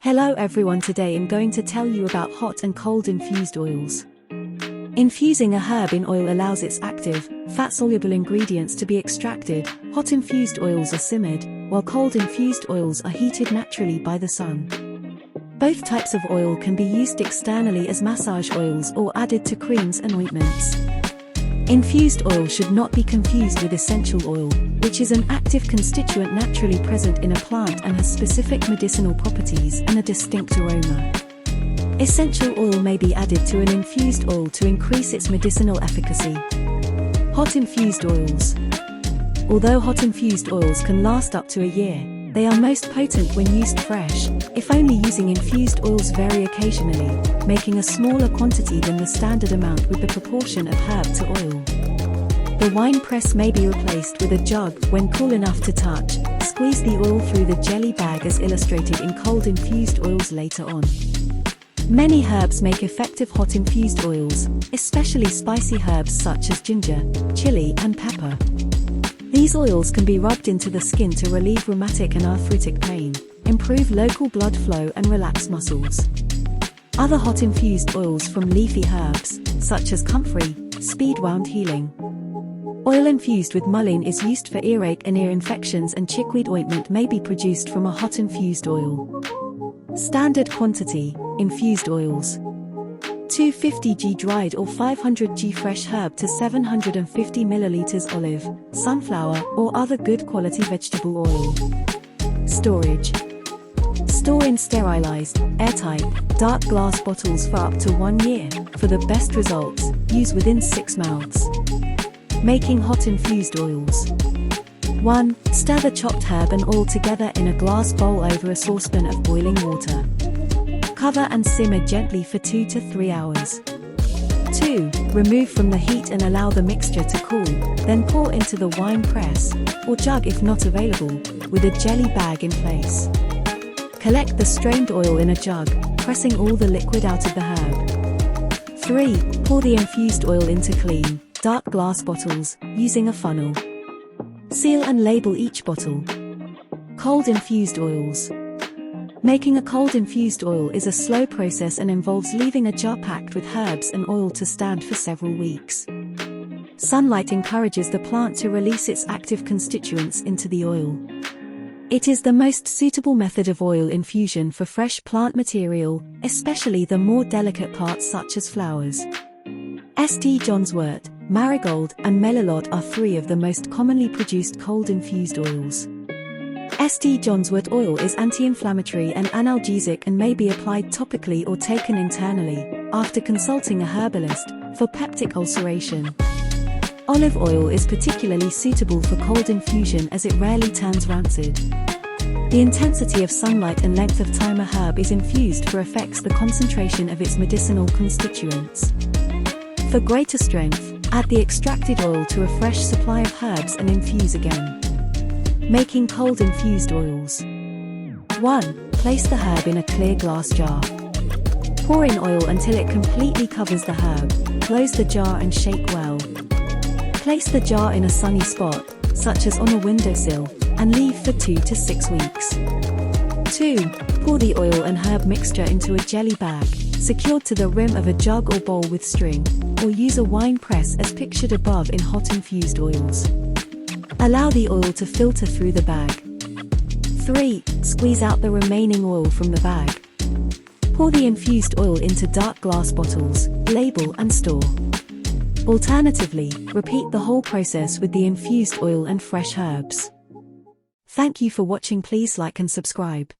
Hello everyone, today I'm going to tell you about hot and cold infused oils. Infusing a herb in oil allows its active, fat-soluble ingredients to be extracted. Hot infused oils are simmered, while cold infused oils are heated naturally by the sun. Both types of oil can be used externally as massage oils or added to creams and ointments. Infused oil should not be confused with essential oil, which is an active constituent naturally present in a plant and has specific medicinal properties and a distinct aroma. Essential oil may be added to an infused oil to increase its medicinal efficacy. Hot infused oils. Although hot infused oils can last up to a year, they are most potent when used fresh, if only using infused oils very occasionally, making a smaller quantity than the standard amount with the proportion of herb to oil. The wine press may be replaced with a jug when cool enough to touch. Squeeze the oil through the jelly bag as illustrated in cold infused oils later on. Many herbs make effective hot infused oils, especially spicy herbs such as ginger, chili and pepper. These oils can be rubbed into the skin to relieve rheumatic and arthritic pain, improve local blood flow and relax muscles. Other hot infused oils from leafy herbs, such as comfrey, speed wound healing. Oil infused with mullein is used for earache and ear infections, and chickweed ointment may be produced from a hot infused oil. Standard quantity, infused oils. 250 g dried or 500 g fresh herb to 750 ml olive, sunflower or other good quality vegetable oil. Storage. Store in sterilized, airtight, dark glass bottles for up to 1 year. For the best results, use within 6 months. Making hot infused oils. 1. Stir the chopped herb and oil together in a glass bowl over a saucepan of boiling water. Cover and simmer gently for 2 to 3 hours. 2. Remove from the heat and allow the mixture to cool, then pour into the wine press, or jug if not available, with a jelly bag in place. Collect the strained oil in a jug, pressing all the liquid out of the herb. 3. Pour the infused oil into clean, dark glass bottles, using a funnel. Seal and label each bottle. Cold infused oils. Making a cold infused oil is a slow process and involves leaving a jar packed with herbs and oil to stand for several weeks. Sunlight encourages the plant to release its active constituents into the oil. It is the most suitable method of oil infusion for fresh plant material, especially the more delicate parts such as flowers. St. John's wort, marigold, and melilot are 3 of the most commonly produced cold infused oils. St. John's wort oil is anti-inflammatory and analgesic and may be applied topically or taken internally, after consulting a herbalist, for peptic ulceration. Olive oil is particularly suitable for cold infusion as it rarely turns rancid. The intensity of sunlight and length of time a herb is infused for affects the concentration of its medicinal constituents. For greater strength, add the extracted oil to a fresh supply of herbs and infuse again. Making cold infused oils. 1. Place the herb in a clear glass jar. Pour in oil until it completely covers the herb. Close the jar and shake well. Place the jar in a sunny spot, such as on a windowsill, and leave for 2 to 6 weeks. 2. Pour the oil and herb mixture into a jelly bag, secured to the rim of a jug or bowl with string, or use a wine press as pictured above in hot infused oils. Allow the oil to filter through the bag. 3. Squeeze out the remaining oil from the bag. Pour the infused oil into dark glass bottles, label and store. Alternatively, repeat the whole process with the infused oil and fresh herbs. Thank you for watching. Please like and subscribe.